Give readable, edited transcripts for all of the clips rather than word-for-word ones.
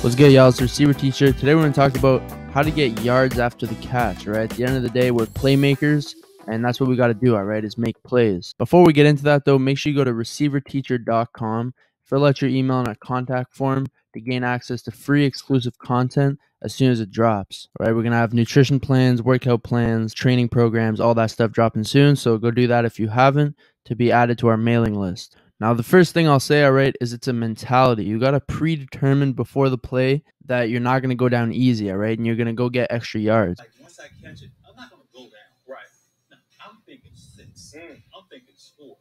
What's good, y'all? It's Receiver Teacher. Today we're going to talk about how to get yards after the catch, all right? At the end of the day, we're playmakers, and that's what we got to do, all right, is make plays. Before we get into that, though, make sure you go to ReceiverTeacher.com, fill out your email in a contact form to gain access to free exclusive content as soon as it drops, all right? We're going to have nutrition plans, workout plans, training programs, all that stuff dropping soon, so go do that if you haven't to be added to our mailing list. Now, the first thing I'll say, all right, is it's a mentality. You got to predetermine before the play that you're not going to go down easy, all right, and you're going to go get extra yards. Like once I catch it, I'm not going to go down. Right. No, I'm thinking 6. I'm thinking score.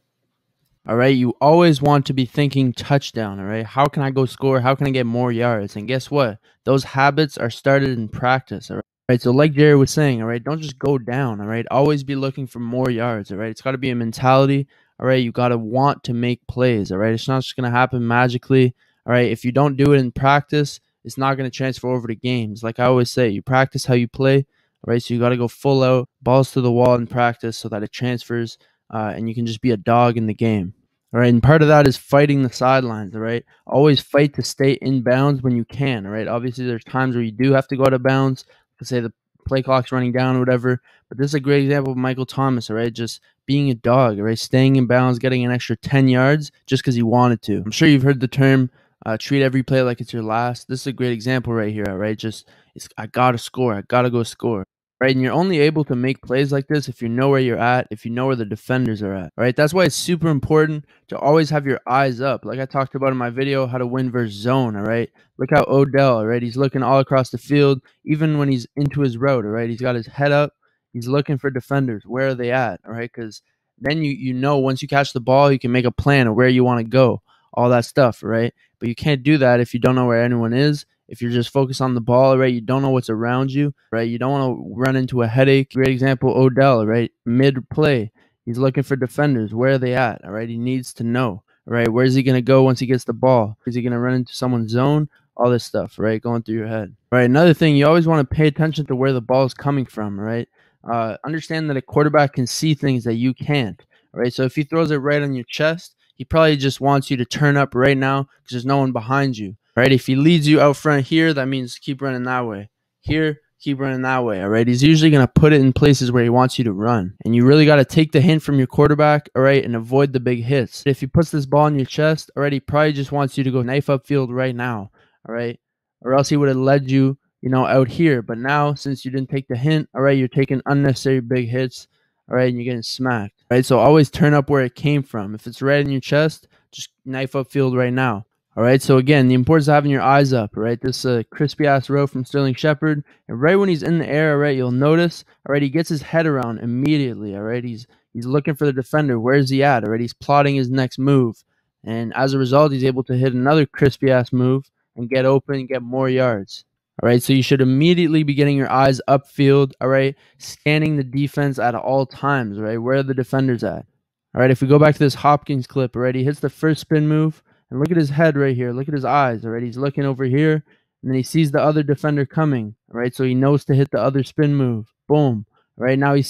All right, you always want to be thinking touchdown, all right? How can I go score? How can I get more yards? And guess what? Those habits are started in practice, all right? All right, so like Jerry was saying, all right, don't just go down, all right? Always be looking for more yards, all right? It's got to be a mentality, all right? You got to want to make plays, all right? It's not just going to happen magically, all right? If you don't do it in practice, it's not going to transfer over to games. Like I always say, you practice how you play, all right? So you got to go full out, balls to the wall in practice so that it transfers and you can just be a dog in the game. All right, and part of that is fighting the sidelines, all right? Always fight to stay in bounds when you can, all right? Obviously, there's times where you do have to go out of bounds, let's say the play clock's running down or whatever, but this is a great example of Michael Thomas, all right? Just being a dog, all right? Staying in bounds, getting an extra 10 yards just because he wanted to. I'm sure you've heard the term, treat every play like it's your last. This is a great example right here, all right? I got to score. I got to go score. Right, and you're only able to make plays like this if you know where you're at, if you know where the defenders are at. Right, that's why it's super important to always have your eyes up. Like I talked about in my video, how to win versus zone. All right, look how Odell. All right, he's looking all across the field, even when he's into his route. All right, he's got his head up. He's looking for defenders. Where are they at? All right, because then you know once you catch the ball, you can make a plan of where you want to go. All that stuff. Right, but you can't do that if you don't know where anyone is. If you're just focused on the ball, right, you don't know what's around you, right? You don't want to run into a headache. Great example, Odell, right? Mid-play, he's looking for defenders. Where are they at, all right? He needs to know, right? Where's he going to go once he gets the ball? Is he going to run into someone's zone? All this stuff, right, going through your head. Right, another thing, you always want to pay attention to where the ball is coming from, right? Understand that a quarterback can see things that you can't, right? So if he throws it right on your chest, he probably just wants you to turn up right now because there's no one behind you. Right, if he leads you out front here, that means keep running that way. Here, keep running that way, all right? He's usually going to put it in places where he wants you to run. And you really got to take the hint from your quarterback, all right, and avoid the big hits. If he puts this ball in your chest, all right, he probably just wants you to go knife upfield right now, all right? Or else he would have led you, out here. But now, since you didn't take the hint, all right, you're taking unnecessary big hits, all right, and you're getting smacked, right? So always turn up where it came from. If it's right in your chest, just knife upfield right now. All right, so again, the importance of having your eyes up, all right? This crispy-ass row from Sterling Shepard, and right when he's in the air, all right, you'll notice, all right, he gets his head around immediately, all right? He's looking for the defender. Where's he at, all right? He's plotting his next move, and as a result, he's able to hit another crispy-ass move and get open and get more yards. All right, so you should immediately be getting your eyes upfield, all right, scanning the defense at all times, all right? Where are the defenders at? All right, if we go back to this Hopkins clip, all right, he hits the first spin move, and look at his head right here. Look at his eyes, all right? He's looking over here, and then he sees the other defender coming, all right? So he knows to hit the other spin move. Boom. All right, now he's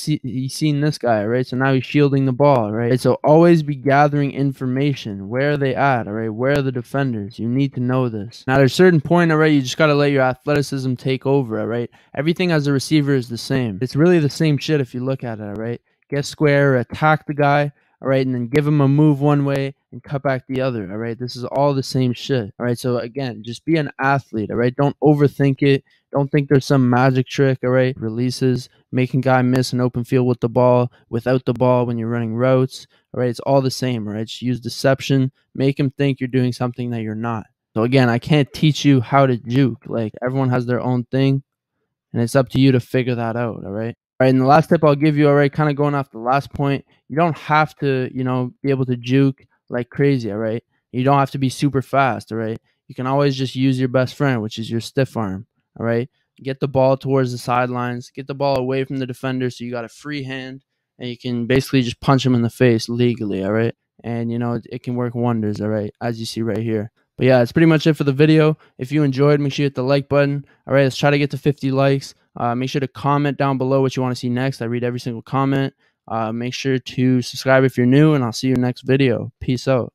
seen this guy, all right? So now he's shielding the ball, all right? So always be gathering information. Where are they at, all right? Where are the defenders? You need to know this. Now, there's a certain point, all right, you just got to let your athleticism take over, all right? Everything as a receiver is the same. It's really the same shit if you look at it, all right? Get square, attack the guy, all right, and then give him a move one way and cut back the other, all right? This is all the same shit, all right? So, again, just be an athlete, all right? Don't overthink it. Don't think there's some magic trick, all right? Releases, making guy miss an open field with the ball, without the ball when you're running routes, all right? It's all the same, all right? Just use deception. Make him think you're doing something that you're not. So, again, I can't teach you how to juke. Like, everyone has their own thing, and it's up to you to figure that out, all right? All right, and the last tip I'll give you, all right, kind of going off the last point, you don't have to, be able to juke like crazy, all right? You don't have to be super fast, all right? You can always just use your best friend, which is your stiff arm, all right? Get the ball towards the sidelines, get the ball away from the defender so you got a free hand, and you can basically just punch him in the face legally, all right? And, it can work wonders, all right, as you see right here. But yeah, that's pretty much it for the video. If you enjoyed, make sure you hit the like button. All right, let's try to get to 50 likes. Make sure to comment down below what you want to see next. I read every single comment. Make sure to subscribe if you're new, and I'll see you next video. Peace out.